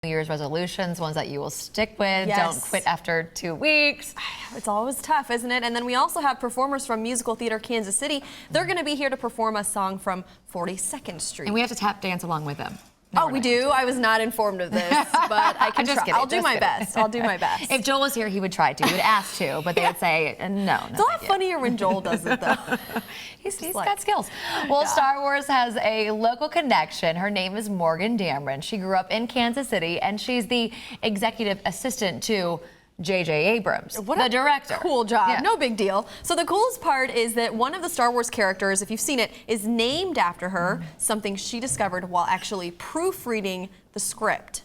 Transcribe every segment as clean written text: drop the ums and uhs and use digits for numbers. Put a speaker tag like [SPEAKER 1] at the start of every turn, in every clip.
[SPEAKER 1] New Year's resolutions, ones that you will stick with.
[SPEAKER 2] Yes.
[SPEAKER 1] Don't quit after 2 weeks.
[SPEAKER 2] It's always tough, isn't it? And then we also have performers from Musical Theater Kansas City. They're going to be here to perform a song from 42nd Street.
[SPEAKER 1] And we have to tap dance along with them.
[SPEAKER 2] No, we do. I was not informed of this, but I can try. I'll do my best. I'll do my best.
[SPEAKER 1] If Joel was here, he would try to. He would ask to, but they would say, no.
[SPEAKER 2] It's a lot funnier when Joel does it, though.
[SPEAKER 1] He's got skills. Well, Star Wars has a local connection. Her name is Morgan Dameron. She grew up in Kansas City, and she's the executive assistant to J.J. Abrams, the director.
[SPEAKER 2] Cool job.
[SPEAKER 1] Yeah.
[SPEAKER 2] No big deal. So the coolest part is that one of the Star Wars characters, if you've seen it, is named after her, something she discovered while actually proofreading the script.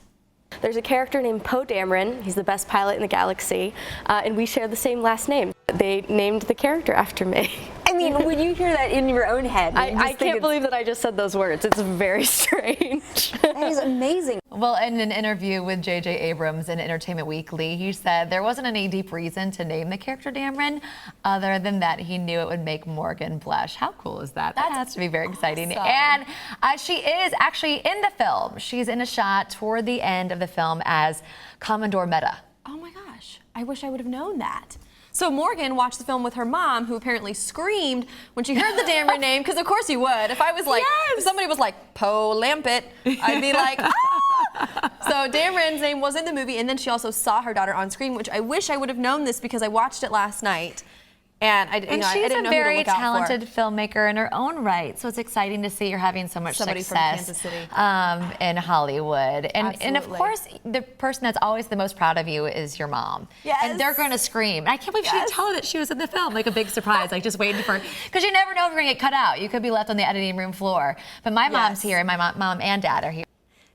[SPEAKER 3] There's a character named Poe Dameron. He's the best pilot in the galaxy, and we share the same last name. They named the character after me.
[SPEAKER 4] I mean, when you hear that in your own head,
[SPEAKER 3] I can't believe that I just said those words. It's very strange.
[SPEAKER 4] That is amazing.
[SPEAKER 1] Well, in an interview with J.J. Abrams in Entertainment Weekly, he said there wasn't any deep reason to name the character Dameron, other than that he knew it would make Morgan blush. How cool is that? That has to be very exciting.
[SPEAKER 2] Awesome.
[SPEAKER 1] And she is actually in the film. She's in a shot toward the end of the film as Commodore Meta.
[SPEAKER 2] Oh my gosh, I wish I would have known that. So Morgan watched the film with her mom, who apparently screamed when she heard the Dameron name, because of course you would. If I was like, if somebody was like, Poe Lampet, I'd be like, ah! So Dameron's name was in the movie, and then she also saw her daughter on screen, which I wish I would have known this because I watched it last night. And I didn't know
[SPEAKER 1] she's
[SPEAKER 2] who to
[SPEAKER 1] a very
[SPEAKER 2] look out for.
[SPEAKER 1] talented filmmaker in her own right, so it's exciting to see her having so much
[SPEAKER 2] Somebody from
[SPEAKER 1] success
[SPEAKER 2] Kansas City.
[SPEAKER 1] In Hollywood. And of
[SPEAKER 2] Absolutely.
[SPEAKER 1] course, the person that's always the most proud of you is your mom.
[SPEAKER 2] Yes.
[SPEAKER 1] And they're going to scream. And I can't believe she didn't tell her that she was in the film, like a big surprise, like just waiting for, because you never know if you're going to get cut out. You could be left on the editing room floor. But my mom's here, and my mom and dad are here.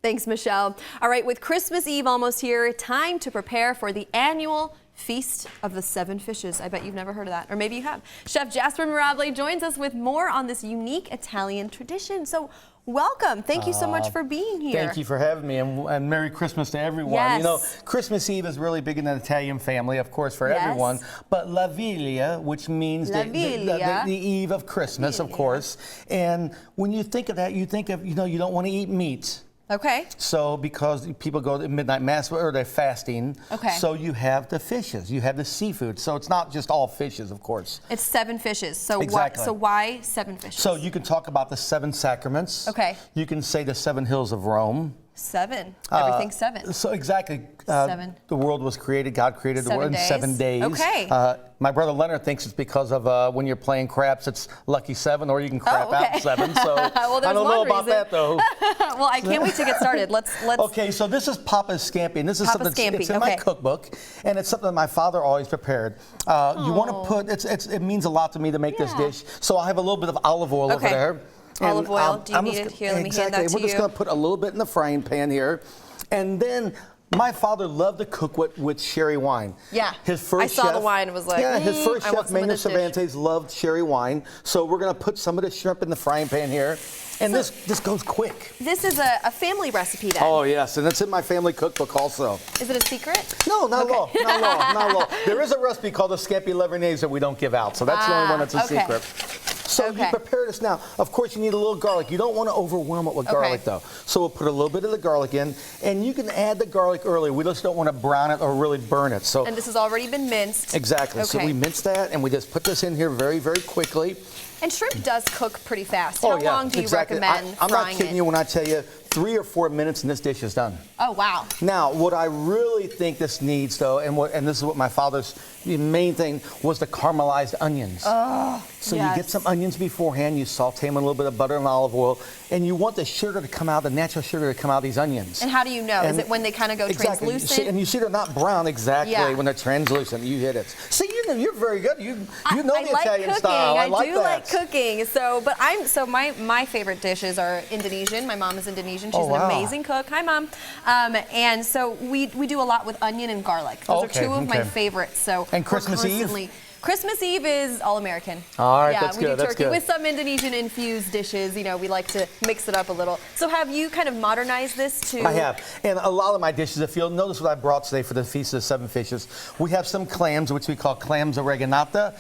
[SPEAKER 2] Thanks, Michelle. All right, with Christmas Eve almost here, time to prepare for the annual Feast of the Seven Fishes. I bet you've never heard of that, or maybe you have. Chef Jasper Mirable joins us with more on this unique Italian tradition. So welcome. Thank you so much for being here.
[SPEAKER 5] Thank you for having me, and Merry Christmas to everyone.
[SPEAKER 2] Yes.
[SPEAKER 5] You know, Christmas Eve is really big in the Italian family, of course, for everyone. But La Viglia, which means the eve of Christmas, of course. And when you think of that, you think of, you don't want to eat meat.
[SPEAKER 2] Okay.
[SPEAKER 5] So because people go to midnight mass or they're fasting, so you have the fishes, you have the seafood. So it's not just all fishes, of course.
[SPEAKER 2] It's 7 fishes. So
[SPEAKER 5] exactly.
[SPEAKER 2] Why 7 fishes?
[SPEAKER 5] So you can talk about the 7 sacraments.
[SPEAKER 2] Okay.
[SPEAKER 5] You can say the 7 hills of Rome.
[SPEAKER 2] 7. Everything's 7.
[SPEAKER 5] So exactly.
[SPEAKER 2] 7.
[SPEAKER 5] The world was created. God created the world in 7 days.
[SPEAKER 2] Okay.
[SPEAKER 5] My brother Leonard thinks it's because of when you're playing craps, it's lucky 7, or you can crap out 7. So
[SPEAKER 2] well,
[SPEAKER 5] I don't know about that though.
[SPEAKER 2] Well, I can't wait to get started. Let's.
[SPEAKER 5] Okay, so this is Papa's Scampi, and this is
[SPEAKER 2] Papa's
[SPEAKER 5] something
[SPEAKER 2] Scampi.
[SPEAKER 5] it's in my cookbook, and it's something that my father always prepared. You want to put it means a lot to me to make this dish. So I have a little bit of olive oil over there.
[SPEAKER 2] Olive oil. Do you need it? Here, let me hand that to you.
[SPEAKER 5] We're just going to put a little bit in the frying pan here. And then my father loved to cook with sherry wine.
[SPEAKER 2] Yeah.
[SPEAKER 5] His first
[SPEAKER 2] I saw the wine and was like,
[SPEAKER 5] his first
[SPEAKER 2] I want
[SPEAKER 5] chef,
[SPEAKER 2] some of
[SPEAKER 5] Maynard
[SPEAKER 2] this dish.
[SPEAKER 5] Cervantes, loved sherry wine. So we're going to put some of the shrimp in the frying pan here. And this goes quick.
[SPEAKER 2] This is a family recipe then.
[SPEAKER 5] Oh, yes. And it's in my family cookbook also.
[SPEAKER 2] Is it a secret?
[SPEAKER 5] No, not at all. Not at all. Not at all. There is a recipe called the Scampi Lebanese that we don't give out. So that's the only one that's a secret. So you prepare this now. Of course, you need a little garlic. You don't want to overwhelm it with garlic, though. So we'll put a little bit of the garlic in, and you can add the garlic early. We just don't want to brown it or really burn it. So
[SPEAKER 2] and this has already been minced.
[SPEAKER 5] Exactly. So we mince that, and we just put this in here very, very quickly.
[SPEAKER 2] And shrimp does cook pretty fast. How long do you recommend
[SPEAKER 5] I'm not
[SPEAKER 2] frying
[SPEAKER 5] kidding you when I tell you 3 or 4 minutes and this dish is done.
[SPEAKER 2] Oh, wow.
[SPEAKER 5] Now, what I really think this needs, though, and this is what my father's main thing was, the caramelized onions.
[SPEAKER 2] Oh,
[SPEAKER 5] so you get some onions beforehand, you saute them in a little bit of butter and olive oil, and you want the sugar to come out, the natural sugar to come out of these onions.
[SPEAKER 2] And how do you know? Is it when they kind of go translucent?
[SPEAKER 5] And you see they're not brown when they're translucent. You hit it. See, you're very good. You know the Italian style.
[SPEAKER 2] I do like cooking. So, my favorite dishes are Indonesian. My mom is Indonesian. She's an amazing cook. Hi, Mom. And so we do a lot with onion and garlic. Those are 2 of my favorites. So
[SPEAKER 5] and Christmas Eve.
[SPEAKER 2] Christmas Eve is all American.
[SPEAKER 5] All right,
[SPEAKER 2] yeah,
[SPEAKER 5] that's
[SPEAKER 2] we
[SPEAKER 5] good.
[SPEAKER 2] do
[SPEAKER 5] That's
[SPEAKER 2] turkey
[SPEAKER 5] good.
[SPEAKER 2] with some Indonesian infused dishes. You know, we like to mix it up a little. So have you kind of modernized this to?
[SPEAKER 5] I have. And a lot of my dishes, if you'll notice what I brought today for the Feast of the Seven Fishes, we have some clams, which we call clams oreganata.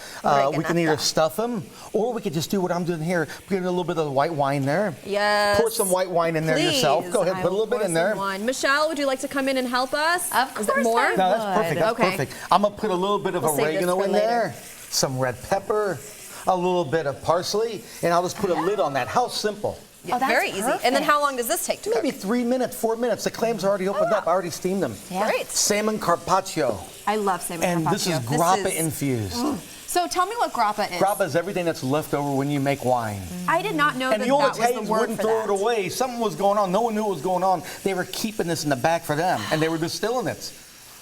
[SPEAKER 5] We can either stuff them, or we could just do what I'm doing here. Put in a little bit of the white wine there.
[SPEAKER 2] Yes.
[SPEAKER 5] Pour some white wine in there yourself. Go ahead, put a little bit in there.
[SPEAKER 2] Wine. Michelle, would you like to come in and help us?
[SPEAKER 1] Of
[SPEAKER 2] Is it
[SPEAKER 1] course
[SPEAKER 2] more?
[SPEAKER 1] I
[SPEAKER 5] No, that's perfect. That's
[SPEAKER 2] Okay.
[SPEAKER 5] perfect. I'm going to put a little bit of
[SPEAKER 2] We'll save this
[SPEAKER 5] oregano
[SPEAKER 2] for
[SPEAKER 5] in
[SPEAKER 2] later.
[SPEAKER 5] there, some red pepper, a little bit of parsley, and I'll just put a lid on that. How simple.
[SPEAKER 2] Yeah,
[SPEAKER 1] that's
[SPEAKER 2] very easy.
[SPEAKER 1] perfect.
[SPEAKER 2] And then how long does this take to cook?
[SPEAKER 5] Maybe 3 minutes, 4 minutes. The clams are already opened up. I already steamed them.
[SPEAKER 1] Yeah.
[SPEAKER 2] Great.
[SPEAKER 5] Salmon carpaccio.
[SPEAKER 2] I love salmon
[SPEAKER 5] And
[SPEAKER 2] carpaccio.
[SPEAKER 5] this is grappa infused.
[SPEAKER 2] So tell me what grappa is.
[SPEAKER 5] Grappa is everything that's left over when you make wine.
[SPEAKER 2] I did not know
[SPEAKER 5] And
[SPEAKER 2] that
[SPEAKER 5] the old
[SPEAKER 2] that was the
[SPEAKER 5] Italians
[SPEAKER 2] word
[SPEAKER 5] wouldn't
[SPEAKER 2] for
[SPEAKER 5] throw
[SPEAKER 2] that.
[SPEAKER 5] it away. Something was going on. No one knew what was going on. They were keeping this in the back for them, and they were distilling it.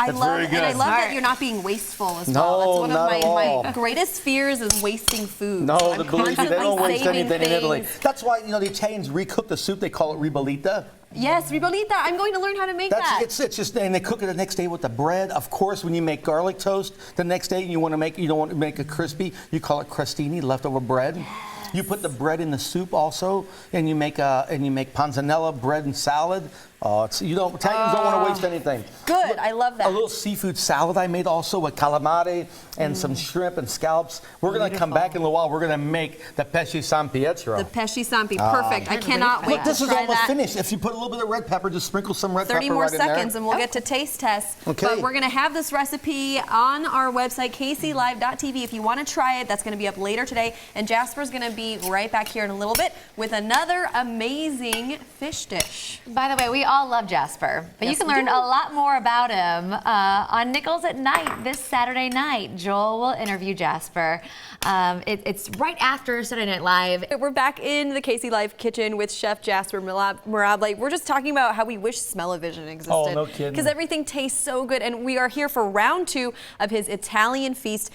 [SPEAKER 2] I
[SPEAKER 5] That's
[SPEAKER 2] love,
[SPEAKER 5] very
[SPEAKER 2] and I
[SPEAKER 5] good.
[SPEAKER 2] love that
[SPEAKER 1] Smart.
[SPEAKER 2] you're not being wasteful as
[SPEAKER 5] No,
[SPEAKER 2] well. That's one
[SPEAKER 5] not at
[SPEAKER 2] of
[SPEAKER 5] all.
[SPEAKER 2] my greatest fears is wasting food.
[SPEAKER 5] No,
[SPEAKER 2] I'm
[SPEAKER 5] believe me, they don't
[SPEAKER 2] constantly
[SPEAKER 5] waste
[SPEAKER 2] saving
[SPEAKER 5] anything in Italy.
[SPEAKER 2] things.
[SPEAKER 5] That's why, the Italians recook the soup. They call it ribollita.
[SPEAKER 2] Yes, ribollita. I'm going to learn how to make that.
[SPEAKER 5] It's just, and they cook it the next day with the bread. Of course, when you make garlic toast, the next day you don't want to make it crispy. You call it crostini, leftover bread. You put the bread in the soup also, and you make panzanella bread and salad. Italians don't want to waste anything.
[SPEAKER 2] Good, I love that.
[SPEAKER 5] A little seafood salad I made also with calamari and some shrimp and scallops. We're going to come back in a little while. We're going to make the pesce San Pietro.
[SPEAKER 2] The pesce sampi, perfect. I cannot wait
[SPEAKER 5] But this
[SPEAKER 2] to
[SPEAKER 5] is
[SPEAKER 2] try
[SPEAKER 5] almost
[SPEAKER 2] that.
[SPEAKER 5] finished. If you put a little bit of red pepper, just sprinkle some red
[SPEAKER 2] 30
[SPEAKER 5] pepper
[SPEAKER 2] more
[SPEAKER 5] right in there.
[SPEAKER 2] seconds and we'll get to taste test.
[SPEAKER 5] Okay.
[SPEAKER 2] But we're going to have this recipe on our website, kclive.tv. If you want to try it, that's going to be up later today. And Jasper's going to be right back here in a little bit with another amazing fish dish.
[SPEAKER 1] By the way, we all love Jasper, but
[SPEAKER 2] Yes,
[SPEAKER 1] you can
[SPEAKER 2] we
[SPEAKER 1] learn
[SPEAKER 2] do.
[SPEAKER 1] a lot more about him on Nichols at Night this Saturday night. Joel will interview Jasper. It's right after Saturday Night Live.
[SPEAKER 2] We're back in the KC Live kitchen with Chef Jasper Mirable. We're just talking about how we wish smell-o-vision existed.
[SPEAKER 5] Oh, no kidding.
[SPEAKER 2] Because everything tastes so good. And we are here for round 2 of his Italian Feast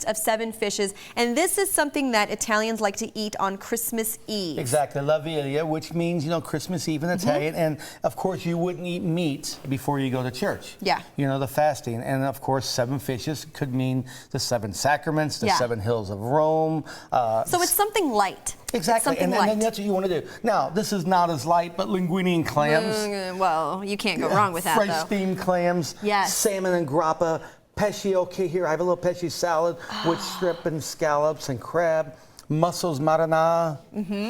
[SPEAKER 2] of Seven Fishes. And this is something that Italians like to eat on Christmas Eve.
[SPEAKER 5] Exactly, La Viglia, which means, Christmas Eve in Italian. And of course, you wouldn't eat meat before you go to church.
[SPEAKER 2] Yeah.
[SPEAKER 5] The fasting. And of course, 7 fishes could mean the 7 sacraments, the
[SPEAKER 2] Yeah.
[SPEAKER 5] 7 hills of Rome.
[SPEAKER 2] So it's something light.
[SPEAKER 5] Exactly,
[SPEAKER 2] It's something
[SPEAKER 5] and
[SPEAKER 2] light.
[SPEAKER 5] that's what you want to do. Now, this is not as light, but linguine and clams.
[SPEAKER 2] Well, you can't go wrong with that,
[SPEAKER 5] Fresh
[SPEAKER 2] though.
[SPEAKER 5] steamed clams.
[SPEAKER 2] Yes.
[SPEAKER 5] Salmon and grappa. Pesce, okay, here I have a little pesce salad with shrimp and scallops and crab. Mussels marinara.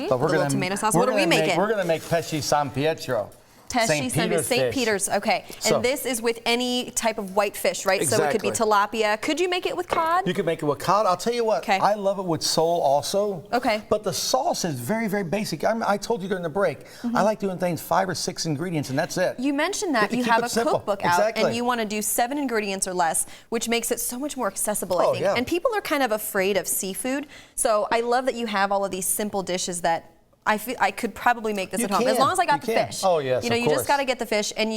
[SPEAKER 5] But we're
[SPEAKER 2] little
[SPEAKER 5] gonna,
[SPEAKER 2] tomato sauce.
[SPEAKER 5] we're
[SPEAKER 2] What are we
[SPEAKER 5] gonna make-
[SPEAKER 2] making?
[SPEAKER 5] We're going to make pesce San Pietro.
[SPEAKER 2] Pesce,
[SPEAKER 5] St. Peter's
[SPEAKER 2] St.
[SPEAKER 5] fish.
[SPEAKER 2] Peter's, okay.
[SPEAKER 5] So-
[SPEAKER 2] And this is with any type of white fish, right? So it could be
[SPEAKER 5] Exactly.
[SPEAKER 2] tilapia. Could you make it with cod?
[SPEAKER 5] You can make it with cod. I'll tell you what,
[SPEAKER 2] Okay.
[SPEAKER 5] I love it with sole also.
[SPEAKER 2] Okay.
[SPEAKER 5] But the sauce is very, very basic. I told you during the break, I like doing things 5 or 6 ingredients, and that's it.
[SPEAKER 2] You mentioned that
[SPEAKER 5] to
[SPEAKER 2] you
[SPEAKER 5] keep
[SPEAKER 2] have
[SPEAKER 5] it
[SPEAKER 2] a
[SPEAKER 5] simple.
[SPEAKER 2] cookbook out
[SPEAKER 5] Exactly.
[SPEAKER 2] and you want to do 7 ingredients or less, which makes it so much more accessible, I
[SPEAKER 5] Oh,
[SPEAKER 2] think.
[SPEAKER 5] yeah.
[SPEAKER 2] And people are kind of afraid of seafood. So I love that you have all of these simple dishes that I feel I could probably make this
[SPEAKER 5] You
[SPEAKER 2] at home as
[SPEAKER 5] can.
[SPEAKER 2] long as I got
[SPEAKER 5] You
[SPEAKER 2] the
[SPEAKER 5] can.
[SPEAKER 2] fish.
[SPEAKER 5] Oh, yes,
[SPEAKER 2] You know,
[SPEAKER 5] of
[SPEAKER 2] you just
[SPEAKER 5] course.
[SPEAKER 2] got to get the fish, and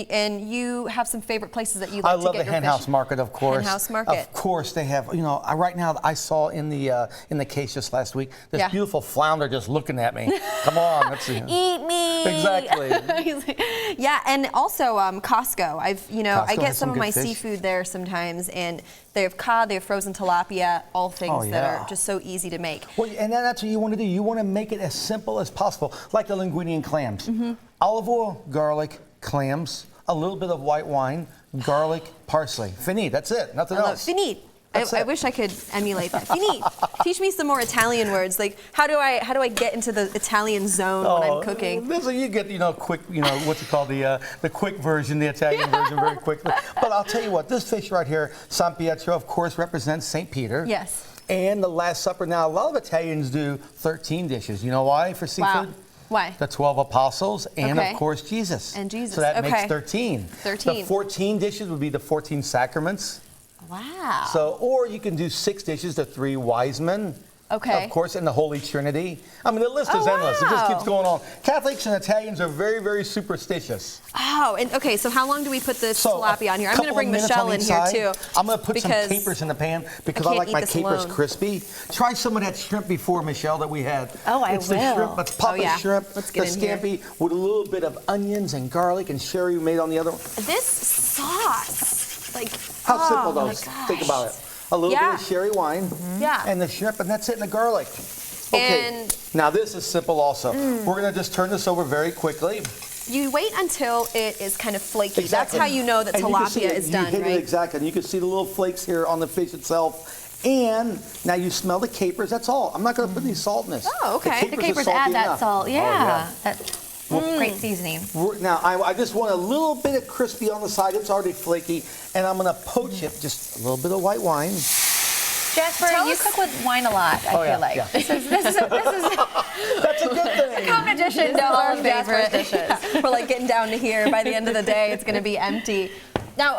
[SPEAKER 2] you have some favorite places that you like
[SPEAKER 5] I
[SPEAKER 2] to
[SPEAKER 5] love
[SPEAKER 2] get
[SPEAKER 5] the
[SPEAKER 2] your
[SPEAKER 5] hen
[SPEAKER 2] fish.
[SPEAKER 5] house market, of course.
[SPEAKER 2] Hen house market.
[SPEAKER 5] Of course, they have. Right now I saw in the case just last week this
[SPEAKER 2] Yeah.
[SPEAKER 5] beautiful flounder just looking at me. Come on, let's see.
[SPEAKER 2] Eat me.
[SPEAKER 5] Exactly.
[SPEAKER 2] Yeah, and also Costco. I
[SPEAKER 5] Costco
[SPEAKER 2] get
[SPEAKER 5] has
[SPEAKER 2] some
[SPEAKER 5] some
[SPEAKER 2] of
[SPEAKER 5] good
[SPEAKER 2] my
[SPEAKER 5] fish.
[SPEAKER 2] seafood there sometimes, and they have cod, they have frozen tilapia, all things
[SPEAKER 5] Oh,
[SPEAKER 2] that
[SPEAKER 5] yeah.
[SPEAKER 2] are just so easy to make.
[SPEAKER 5] Well, and that's what you want to do. You want to make it as simple as possible, like the linguine and clams. Olive oil, garlic, clams, a little bit of white wine, garlic, parsley. Fini, that's it. Nothing else.
[SPEAKER 2] Finite.
[SPEAKER 5] That's
[SPEAKER 2] I
[SPEAKER 5] it.
[SPEAKER 2] wish I could emulate that. Finite. Teach me some more Italian words. Like how do I get into the Italian zone when I'm cooking?
[SPEAKER 5] This you get quick, what you call the quick version, the Italian version, very quickly. But I'll tell you what, this fish right here, San Pietro, of course, represents St. Peter.
[SPEAKER 2] Yes.
[SPEAKER 5] And the Last Supper. Now, a lot of Italians do 13 dishes. You know why for seafood?
[SPEAKER 2] Wow. Why?
[SPEAKER 5] The 12 apostles and,
[SPEAKER 2] Okay.
[SPEAKER 5] of course, Jesus.
[SPEAKER 2] And Jesus,
[SPEAKER 5] So that
[SPEAKER 2] okay.
[SPEAKER 5] makes 13.
[SPEAKER 2] 13.
[SPEAKER 5] The 14 dishes would be the 14 sacraments.
[SPEAKER 2] Wow.
[SPEAKER 5] So, or you can do 6 dishes, the 3 wise men.
[SPEAKER 2] Okay.
[SPEAKER 5] Of course, and the Holy Trinity. I mean, the list is
[SPEAKER 2] Oh,
[SPEAKER 5] endless. It just
[SPEAKER 2] wow.
[SPEAKER 5] keeps going on. Catholics and Italians are very, very superstitious.
[SPEAKER 2] Oh, and okay, so how long do we put this
[SPEAKER 5] So,
[SPEAKER 2] tilapia on here? I'm going to
[SPEAKER 5] couple
[SPEAKER 2] bring
[SPEAKER 5] of minutes
[SPEAKER 2] Michelle
[SPEAKER 5] on
[SPEAKER 2] in
[SPEAKER 5] each
[SPEAKER 2] here
[SPEAKER 5] side.
[SPEAKER 2] too.
[SPEAKER 5] I'm going to put some
[SPEAKER 2] because
[SPEAKER 5] capers in the pan because
[SPEAKER 2] I
[SPEAKER 5] I
[SPEAKER 2] can't
[SPEAKER 5] like
[SPEAKER 2] eat
[SPEAKER 5] my
[SPEAKER 2] this
[SPEAKER 5] capers
[SPEAKER 2] alone.
[SPEAKER 5] crispy. Try some of that shrimp before, Michelle, that we had.
[SPEAKER 4] Oh, I
[SPEAKER 5] It's the
[SPEAKER 4] will.
[SPEAKER 5] shrimp. Let's pop
[SPEAKER 2] Oh,
[SPEAKER 5] the
[SPEAKER 2] yeah.
[SPEAKER 5] shrimp,
[SPEAKER 2] Let's
[SPEAKER 5] the
[SPEAKER 2] get in here.
[SPEAKER 5] scampi with a little bit of onions and garlic and sherry we made on the other one.
[SPEAKER 2] This sauce, like
[SPEAKER 5] How
[SPEAKER 2] oh
[SPEAKER 5] simple
[SPEAKER 2] my
[SPEAKER 5] those.
[SPEAKER 2] gosh.
[SPEAKER 5] Think about it. a little bit of sherry wine,
[SPEAKER 2] Yeah.
[SPEAKER 5] and the shrimp, and that's it, and the garlic. Okay,
[SPEAKER 2] And
[SPEAKER 5] now this is simple also. We're gonna just turn this over very quickly.
[SPEAKER 2] you wait until it is kind of flaky. That's
[SPEAKER 5] Exactly.
[SPEAKER 2] how you know that
[SPEAKER 5] And you can see
[SPEAKER 2] tilapia
[SPEAKER 5] it.
[SPEAKER 2] is
[SPEAKER 5] You
[SPEAKER 2] done,
[SPEAKER 5] hit it
[SPEAKER 2] right?
[SPEAKER 5] exactly, and you can see the little flakes here on the fish itself. And now you smell the capers, that's all. I'm not gonna put any salt in this.
[SPEAKER 2] Oh, okay.
[SPEAKER 1] The
[SPEAKER 5] are
[SPEAKER 1] capers
[SPEAKER 5] salty
[SPEAKER 1] add that
[SPEAKER 5] enough.
[SPEAKER 1] salt.
[SPEAKER 5] Oh,
[SPEAKER 1] Yeah. That's great seasoning.
[SPEAKER 5] Now, I just want a little bit of crispy on the side. It's already flaky. And I'm going to poach it, just a little bit of white wine.
[SPEAKER 1] Jasper,
[SPEAKER 2] Tell
[SPEAKER 1] you
[SPEAKER 2] us-
[SPEAKER 1] cook with wine a lot, I feel like.
[SPEAKER 5] yeah.
[SPEAKER 1] This is
[SPEAKER 5] That's a good thing.
[SPEAKER 1] common addition to all of
[SPEAKER 2] Jasper's
[SPEAKER 1] favorite
[SPEAKER 2] dishes. We're like getting down to here. By the end of the day, it's going to be empty. Now,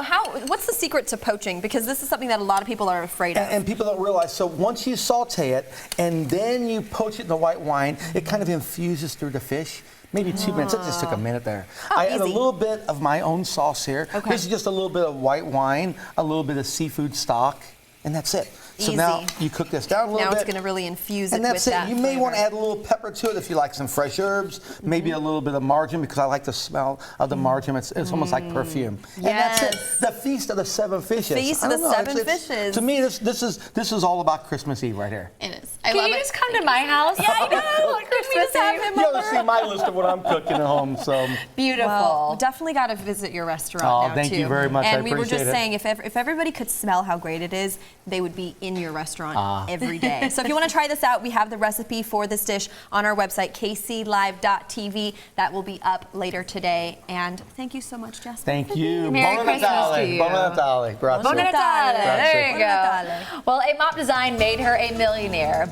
[SPEAKER 2] what's the secret to poaching? Because this is something that a lot of people are afraid of.
[SPEAKER 5] And people don't realize, so once you saute it and then you poach it in the white wine, it kind of infuses through the fish. Maybe 2 minutes. It just took a minute there. I add a
[SPEAKER 2] easy.
[SPEAKER 5] little bit of my own sauce here.
[SPEAKER 2] Okay.
[SPEAKER 5] This is just a little bit of white wine, a little bit of seafood stock, and that's it. So now
[SPEAKER 2] Easy.
[SPEAKER 5] you cook this down a little
[SPEAKER 2] Now
[SPEAKER 5] bit.
[SPEAKER 2] it's going to really infuse it
[SPEAKER 5] And that's
[SPEAKER 2] with
[SPEAKER 5] it.
[SPEAKER 2] that
[SPEAKER 5] You may want to
[SPEAKER 2] flavor.
[SPEAKER 5] add a little pepper to it if you like some fresh herbs, maybe a little bit of marjoram because I like the smell of the marjoram. It's almost like perfume. And that's it.
[SPEAKER 2] Yes.
[SPEAKER 5] The Feast of the Seven Fishes.
[SPEAKER 2] Feast
[SPEAKER 5] I
[SPEAKER 2] of
[SPEAKER 5] don't
[SPEAKER 2] the
[SPEAKER 5] know,
[SPEAKER 2] Seven Fishes.
[SPEAKER 5] To me, this is all about Christmas Eve right here.
[SPEAKER 2] It is. I
[SPEAKER 1] Can
[SPEAKER 2] love
[SPEAKER 1] you
[SPEAKER 2] it.
[SPEAKER 1] just come to my house?
[SPEAKER 2] Yeah, I know.
[SPEAKER 1] On
[SPEAKER 2] Can we
[SPEAKER 1] Christmas
[SPEAKER 2] just have
[SPEAKER 1] Eve?
[SPEAKER 2] him
[SPEAKER 5] You ought
[SPEAKER 2] over?
[SPEAKER 5] to see my list of what I'm cooking at home. So
[SPEAKER 1] Beautiful.
[SPEAKER 2] Well, definitely got to visit your restaurant
[SPEAKER 5] Oh,
[SPEAKER 2] now,
[SPEAKER 5] thank
[SPEAKER 2] too.
[SPEAKER 5] you very much.
[SPEAKER 2] And
[SPEAKER 5] I
[SPEAKER 2] we were
[SPEAKER 5] appreciate
[SPEAKER 2] just
[SPEAKER 5] it.
[SPEAKER 2] saying, if everybody could smell how great it is, they would be in your restaurant every day. So if you want to try this out, we have the recipe for this dish on our website, kclive.tv. That will be up later today. And thank you so much, Jasper.
[SPEAKER 5] thank you.
[SPEAKER 1] Merry
[SPEAKER 5] Buon
[SPEAKER 1] Christmas
[SPEAKER 5] Natale.
[SPEAKER 1] to you.
[SPEAKER 5] Buon Natale. Grazie.
[SPEAKER 1] Buon Natale.
[SPEAKER 2] Natale.
[SPEAKER 1] There you
[SPEAKER 2] Buon
[SPEAKER 1] go.
[SPEAKER 2] Natale.
[SPEAKER 1] Well, a mop design made her a millionaire.